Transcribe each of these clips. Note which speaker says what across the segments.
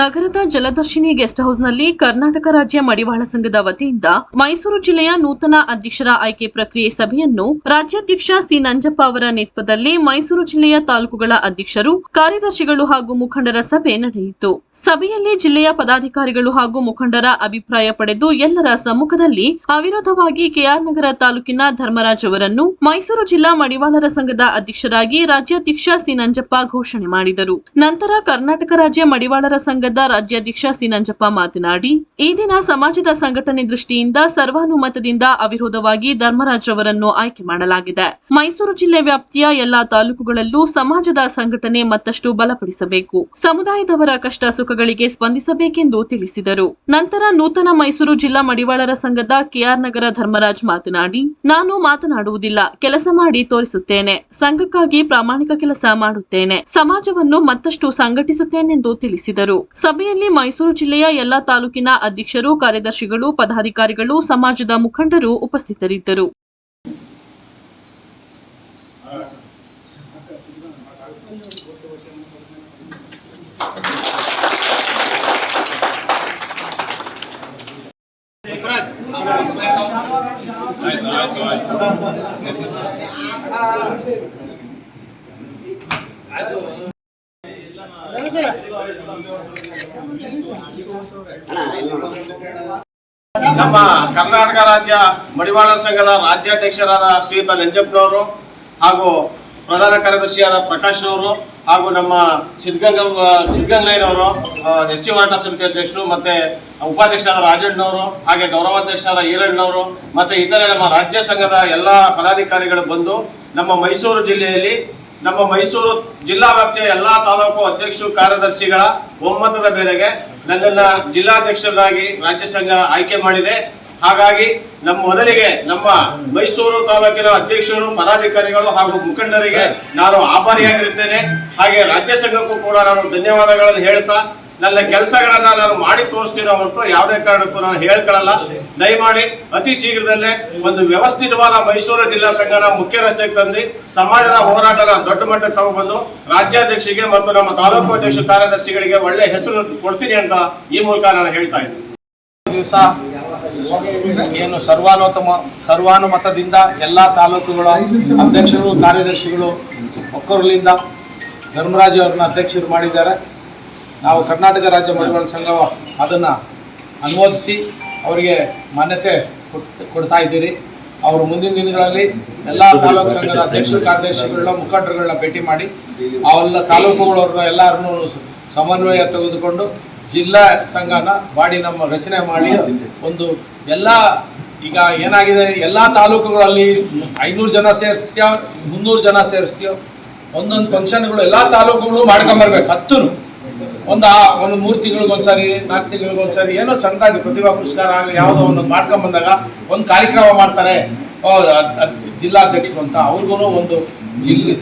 Speaker 1: ನಗರದ ಜಲದರ್ಶಿನಿ ಗೆಸ್ಟ್ ಹೌಸ್ನಲ್ಲಿ ಕರ್ನಾಟಕ ರಾಜ್ಯ ಮಡಿವಾಳ ಸಂಘದ ವತಿಯಿಂದ ಮೈಸೂರು ಜಿಲ್ಲೆಯ ನೂತನ ಅಧ್ಯಕ್ಷರ ಆಯ್ಕೆ ಪ್ರಕ್ರಿಯೆ ಸಭೆಯನ್ನು ರಾಜ್ಯಾಧ್ಯಕ್ಷ ಸಿ ನಂಜಪ್ಪ ಅವರ ನೇತೃತ್ವದಲ್ಲಿ ಮೈಸೂರು ಜಿಲ್ಲೆಯ ತಾಲೂಕುಗಳ ಅಧ್ಯಕ್ಷರು, ಕಾರ್ಯದರ್ಶಿಗಳು ಹಾಗೂ ಮುಖಂಡರ ಸಭೆ ನಡೆಯಿತು. ಸಭೆಯಲ್ಲಿ ಜಿಲ್ಲೆಯ ಪದಾಧಿಕಾರಿಗಳು ಹಾಗೂ ಮುಖಂಡರ ಅಭಿಪ್ರಾಯ ಪಡೆದು ಎಲ್ಲರ ಸಮ್ಮುಖದಲ್ಲಿ ಅವಿರೋಧವಾಗಿ ಕೆಆರ್ ನಗರ ತಾಲೂಕಿನ ಧರ್ಮರಾಜ್ ಅವರನ್ನು ಮೈಸೂರು ಜಿಲ್ಲಾ ಮಡಿವಾಳರ ಸಂಘದ ಅಧ್ಯಕ್ಷರಾಗಿ ರಾಜ್ಯಾಧ್ಯಕ್ಷ ಸಿ ನಂಜಪ್ಪ ಘೋಷಣೆ ಮಾಡಿದರು. ನಂತರ ಕರ್ನಾಟಕ ರಾಜ್ಯ ಮಡಿವಾಳರ ಸಂಘದ ರಾಜ್ಯಾಧ್ಯಕ್ಷ ಸಿ ನಂಜಪ್ಪ ಮಾತನಾಡಿ, ಈ ದಿನ ಸಮಾಜದ ಸಂಘಟನೆ ದೃಷ್ಟಿಯಿಂದ ಸರ್ವಾನುಮತದಿಂದ ಅವಿರೋಧವಾಗಿ ಧರ್ಮರಾಜ್ ಅವರನ್ನು ಆಯ್ಕೆ ಮಾಡಲಾಗಿದೆ. ಮೈಸೂರು ಜಿಲ್ಲೆ ವ್ಯಾಪ್ತಿಯ ಎಲ್ಲಾ ತಾಲೂಕುಗಳಲ್ಲೂ ಸಮಾಜದ ಸಂಘಟನೆ ಮತ್ತಷ್ಟು ಬಲಪಡಿಸಬೇಕು, ಸಮುದಾಯದವರ ಕಷ್ಟ ಸುಖಗಳಿಗೆ ಸ್ಪಂದಿಸಬೇಕೆಂದು ತಿಳಿಸಿದರು. ನಂತರ ನೂತನ ಮೈಸೂರು ಜಿಲ್ಲಾ ಮಡಿವಾಳರ ಸಂಘದ ಕೆಆರ್ ನಗರ ಧರ್ಮರಾಜ್ ಮಾತನಾಡಿ, ನಾನು ಮಾತನಾಡುವುದಿಲ್ಲ, ಕೆಲಸ ಮಾಡಿ ತೋರಿಸುತ್ತೇನೆ, ಸಂಘಕ್ಕಾಗಿ ಪ್ರಾಮಾಣಿಕ ಕೆಲಸ ಮಾಡುತ್ತೇನೆ, ಸಮಾಜವನ್ನು ಮತ್ತಷ್ಟು ಸಂಘಟಿಸುತ್ತೇನೆಂದು ತಿಳಿಸಿದರು. ಸಭೆಯಲ್ಲಿ ಮೈಸೂರು ಜಿಲ್ಲೆಯ ಎಲ್ಲಾ ತಾಲೂಕಿನ ಅಧ್ಯಕ್ಷರು, ಕಾರ್ಯದರ್ಶಿಗಳು, ಪದಾಧಿಕಾರಿಗಳು, ಸಮಾಜದ ಮುಖಂಡರು ಉಪಸ್ಥಿತರಿದ್ದರು.
Speaker 2: ನಮ್ಮ ಕರ್ನಾಟಕ ರಾಜ್ಯ ಮಡಿವಾಳರ ಸಂಘದ ರಾಜ್ಯಾಧ್ಯಕ್ಷರಾದ ಶ್ರೀಯುತ ನಂಜಪ್ಪನವರು ಹಾಗೂ ಪ್ರಧಾನ ಕಾರ್ಯದರ್ಶಿಯಾದ ಪ್ರಕಾಶ್ ಅವರು ಹಾಗೂ ನಮ್ಮ ಸಿದ್ಧಗಂಗಯ್ಯನವರು ಎಸ್ ಸಿ ಹೋರಾಟ ಸಮಿತಿ ಅಧ್ಯಕ್ಷರು, ಮತ್ತೆ ಉಪಾಧ್ಯಕ್ಷರಾದ ರಾಜಣ್ಣವರು, ಹಾಗೆ ಗೌರವಾಧ್ಯಕ್ಷರಾದ ಈರಣ್ಣವರು, ಮತ್ತೆ ಇತರೆ ನಮ್ಮ ರಾಜ್ಯ ಸಂಘದ ಎಲ್ಲ ಪದಾಧಿಕಾರಿಗಳು ಬಂದು ನಮ್ಮ ಮೈಸೂರು ಜಿಲ್ಲೆಯಲ್ಲಿ ನಮ್ಮ ಮೈಸೂರು ಜಿಲ್ಲಾ ವ್ಯಾಪ್ತಿಯ ಎಲ್ಲ ತಾಲೂಕು ಅಧ್ಯಕ್ಷರು, ಕಾರ್ಯದರ್ಶಿಗಳ ಒಮ್ಮತದ ಮೇರೆಗೆ ನನ್ನನ್ನು ಜಿಲ್ಲಾಧ್ಯಕ್ಷರಾಗಿ ರಾಜ್ಯ ಸಂಘ ಆಯ್ಕೆ ಮಾಡಿದೆ. ಹಾಗಾಗಿ ಮೊದಲಿಗೆ ನಮ್ಮ ಮೈಸೂರು ತಾಲೂಕಿನ ಅಧ್ಯಕ್ಷರು, ಪದಾಧಿಕಾರಿಗಳು ಹಾಗೂ ಮುಖಂಡರಿಗೆ ನಾನು ಆಭಾರಿಯಾಗಿರುತ್ತೇನೆ. ಹಾಗೆ ರಾಜ್ಯ ಸಂಘಕ್ಕೂ ಕೂಡ ನಾನು ಧನ್ಯವಾದಗಳನ್ನು ಹೇಳ್ತಾ, ನನ್ನ ಕೆಲಸಗಳನ್ನ ನಾನು ಮಾಡಿ ತೋರಿಸ್ತೀನೋ ಹೊರತು ಯಾವುದೇ ಕಾರಣಕ್ಕೂ ನಾನು ಹೇಳ್ಕೊಳ್ಳಲ್ಲ. ದಯಮಾಡಿ ಅತಿ ಶೀಘ್ರದಲ್ಲೇ ಒಂದು ವ್ಯವಸ್ಥಿತವಾದ ಮೈಸೂರು ಜಿಲ್ಲಾ ಸಂಘನ ಮುಖ್ಯ ರಸ್ತೆಗೆ ತಂದು ಸಮಾಜದ ಹೋರಾಟನ ದೊಡ್ಡ ಮಟ್ಟಕ್ಕೆ ತಗೊಂಡ್ಬಂದು ರಾಜ್ಯಾಧ್ಯಕ್ಷರಿಗೆ ಮತ್ತು ನಮ್ಮ ತಾಲೂಕು ಅಧ್ಯಕ್ಷ ಕಾರ್ಯದರ್ಶಿಗಳಿಗೆ ಒಳ್ಳೆ ಹೆಸರು ಕೊಡ್ತೀನಿ ಅಂತ ಈ ಮೂಲಕ ನಾನು ಹೇಳ್ತಾ ಇದ್ದೀನಿ.
Speaker 3: ದಿವಸ ಏನು ಸರ್ವಾನುಮತದಿಂದ ಎಲ್ಲ ತಾಲೂಕುಗಳ ಅಧ್ಯಕ್ಷರು, ಕಾರ್ಯದರ್ಶಿಗಳು ಒಕ್ಕೂರಲಿಂದ ಧರ್ಮರಾಜ್ ಅವ್ರನ್ನ ಅಧ್ಯಕ್ಷರು ಮಾಡಿದ್ದಾರೆ. ನಾವು ಕರ್ನಾಟಕ ರಾಜ್ಯ ಮಡಿವಾಳ ಸಂಘ ಅದನ್ನು ಅನುಮೋದಿಸಿ ಅವರಿಗೆ ಮಾನ್ಯತೆ ಕೊಡ್ತಾ ಇದ್ದೀರಿ. ಅವರು ಮುಂದಿನ ದಿನಗಳಲ್ಲಿ ಎಲ್ಲ ತಾಲೂಕು ಸಂಘದ ಅಧ್ಯಕ್ಷರು, ಕಾರ್ಯದರ್ಶಿಗಳನ್ನ, ಮುಖಂಡರುಗಳನ್ನ ಭೇಟಿ ಮಾಡಿ ಅವೆಲ್ಲ ತಾಲೂಕುಗಳವ್ರನ್ನ ಎಲ್ಲರನ್ನೂ ಸಮನ್ವಯ ತೆಗೆದುಕೊಂಡು ಜಿಲ್ಲಾ ಸಂಘನ ಬಾಡಿ ನಮ್ಮ ರಚನೆ ಮಾಡಿ ಒಂದು ಎಲ್ಲ ಈಗ ಏನಾಗಿದೆ, ಎಲ್ಲ ತಾಲೂಕುಗಳಲ್ಲಿ 500 ಜನ ಸೇರಿಸ್ತೀಯೋ 300 ಜನ ಸೇರಿಸ್ತೀಯೋ ಒಂದೊಂದು ಫಂಕ್ಷನ್ಗಳು ಎಲ್ಲ ತಾಲೂಕುಗಳು ಮಾಡ್ಕೊಂಬರ್ಬೇಕು. 10 ಒಂದು 3 ತಿಂಗಳಿಗೊಂದ್ಸರಿ, 4 ತಿಂಗಳಿಗೊಂದ್ಸರಿ ಏನೋ ಸಣ್ಣದಾಗಿ ಪ್ರತಿಭಾ ಪುರಸ್ಕಾರ ಆಗಲಿ ಯಾವುದೋ ಒಂದೊಂದು ಮಾಡ್ಕೊಂಬಂದಾಗ ಒಂದು ಕಾರ್ಯಕ್ರಮ ಮಾಡ್ತಾರೆ ಜಿಲ್ಲಾಧ್ಯಕ್ಷರು ಅಂತ. ಅವ್ರಿಗೂ ಒಂದು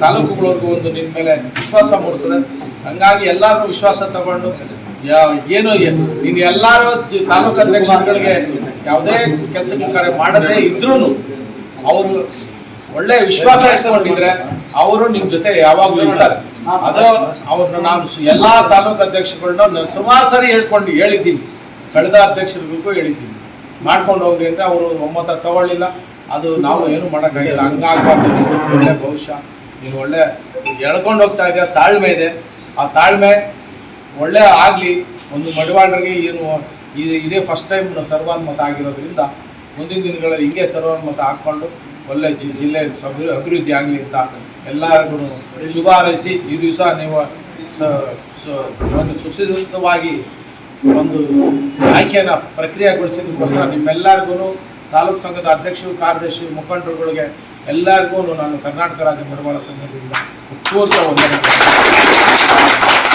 Speaker 3: ತಾಲೂಕುಗಳವ್ರಿಗೂ ಒಂದು ನಿನ್ನ ಮೇಲೆ ವಿಶ್ವಾಸ ಮೂಡ್ತದೆ. ಹಂಗಾಗಿ ಎಲ್ಲರೂ ವಿಶ್ವಾಸ ತಗೊಂಡು ನೀನು ಎಲ್ಲರೂ ತಾಲೂಕು ಅಧ್ಯಕ್ಷರುಗಳಿಗೆ ಯಾವುದೇ ಕೆಲಸಗಳ ಕಾರ್ಯ ಮಾಡದೇ ಇದ್ರೂ ಅವರು ಒಳ್ಳೆ ವಿಶ್ವಾಸ ಇಟ್ಕೊಂಡಿದ್ರೆ ಅವರು ನಿಮ್ಮ ಜೊತೆ ಯಾವಾಗಲೂ ಇರ್ತಾರೆ. ಅದು ಅವ್ರನ್ನ ನಾನು ಎಲ್ಲ ತಾಲೂಕು ಅಧ್ಯಕ್ಷರುಗಳನ್ನ ಸುಮಾರು ಸರಿ ಹೇಳಿದ್ದೀನಿ, ಕಳೆದ ಅಧ್ಯಕ್ಷರಿಗೂ ಹೇಳಿದ್ದೀನಿ, ಮಾಡ್ಕೊಂಡು ಹೋಗ್ರಿ ಅಂದರೆ ಅವರು ಒಮ್ಮತ ತಗೊಳ್ಳಿಲ್ಲ. ಅದು ನಾವು ಏನು ಮಾಡೋಕ್ಕಾಗಿಲ್ಲ. ಹಂಗಾಗಬಾರ್ದು. ಒಳ್ಳೆ ಭವಿಷ್ಯ, ನೀನು ಒಳ್ಳೆ ಎಳ್ಕೊಂಡು ಹೋಗ್ತಾ ಇದೆಯಾ, ತಾಳ್ಮೆ ಇದೆ. ಆ ತಾಳ್ಮೆ ಒಳ್ಳೆ ಆಗಲಿ. ಒಂದು ಮಡಿವಾಳರಿಗೆ ಏನು ಇದೇ ಫಸ್ಟ್ ಟೈಮ್ ಸರ್ವಾನುಮತ ಆಗಿರೋದ್ರಿಂದ ಮುಂದಿನ ದಿನಗಳಲ್ಲಿ ಹಿಂಗೆ ಸರ್ವಾನುಮತ ಹಾಕ್ಕೊಂಡು ಒಳ್ಳೆ ಜಿಲ್ಲೆ ಅಭಿವೃದ್ಧಿ ಆಗಲಿ ಅಂತ ಎಲ್ಲರಿಗೂ ಶುಭ ಹಾರೈಸಿ ಈ ದಿವಸ ನೀವು ಒಂದು ಸುಸೂತ್ರವಾಗಿ ಒಂದು ಆಯ್ಕೆಯನ್ನು ಪ್ರಕ್ರಿಯೆಗೊಳಿಸಿದ್ದಕ್ಕೋಸ್ಕರ ನಿಮ್ಮೆಲ್ಲರಿಗೂ ತಾಲೂಕು ಸಂಘದ ಅಧ್ಯಕ್ಷರು, ಕಾರ್ಯದರ್ಶಿ, ಮುಖಂಡರುಗಳಿಗೆ ಎಲ್ಲರಿಗೂ ನಾನು ಕರ್ನಾಟಕ ರಾಜ್ಯ ಮಡಿವಾಳ ಸಂಘದಿಂದ ಪೂರ್ವ ವಂದನೆ.